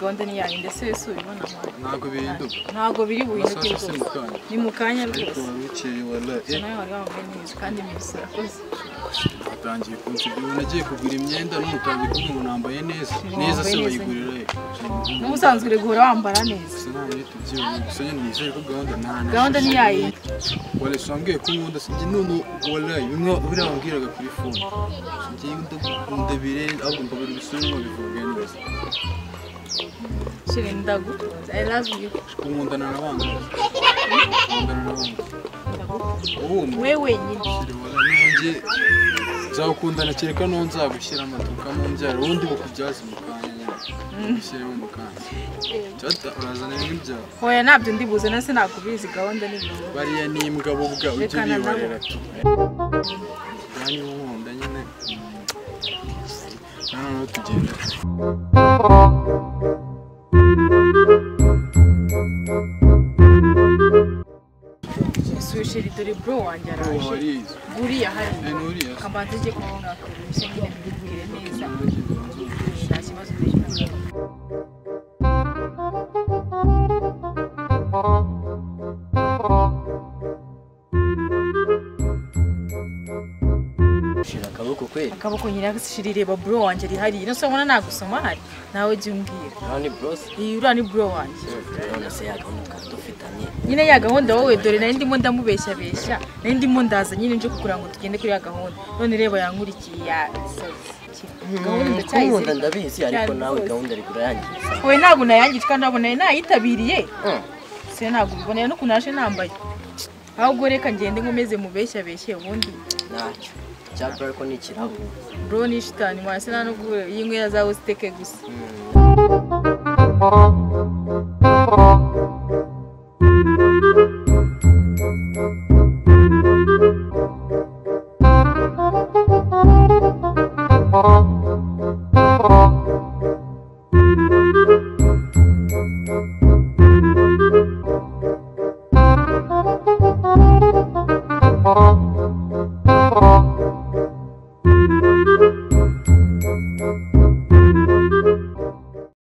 gahunda ni yayo ndetse wese ubibona ntago bihinduka ntago biri buhinduke ni mu kanya rwose bukeye wallahi nawe wari wambaye neza kandi misura koze atangiye kunsibyo nagiye kugura imyenda n'umutangiye kuvuga ngo nambaye neza se bayigurira n'ubusanzwe uri guhora wambara neza sinaye tubyibona gusa nyine nizeye ko gahunda ni yayo wale swambwiye ko nkunda sinjye none wallahi bimwe buriya wambwiraga kuri phone sinjye ndakunda birenze ahubwo mbabira ibisura bivuga neza shire ndagukunda I love you kumundana n'abandi wewe nyine nanjye nzakundana kereka no nzagushyira amatuka mu mbyaro ubundi bukubyaza mu kanya nyine ushyiremo mu kanya cyata urazana n'ibyawe hoya nabyo ndibuze nase nakubizi gahunda ni bariya ni imbwa bo bwa ujye bibarera tu yani nkunda nyine none tugenda Sushiri dore bro wanjye araje buriya hari kabanze je kumwaka urushe nyine mbibwire neza nta kibazo akaboko nyine shiri reba bro wanjye ari hari no sobona nagusoma hari nawe jye umbwira nani bros ura ni bro wanjye nase yagamuka dufitanye nyine ya gahunda wowe dore nari ndimo ndamubeshya beshya nari ndimo ndaza nyine nje kugira ngo tugende kuri ya gahunda none reba yankurikiye ya gahunda ndacyayizi ndabizi ariko nawe gahunda ari kurangiza wowe ntabwo nayangitswa ndabona nayitabiriye se ntabwo ubibonera no kunaje nambaye ahubwo reka ngende nkomeze mubeshya beshye ubundi ntacyo cyapfa ariko ni ikirabo bro ni shitani mwase nano yinkwera zawe ziteke gusa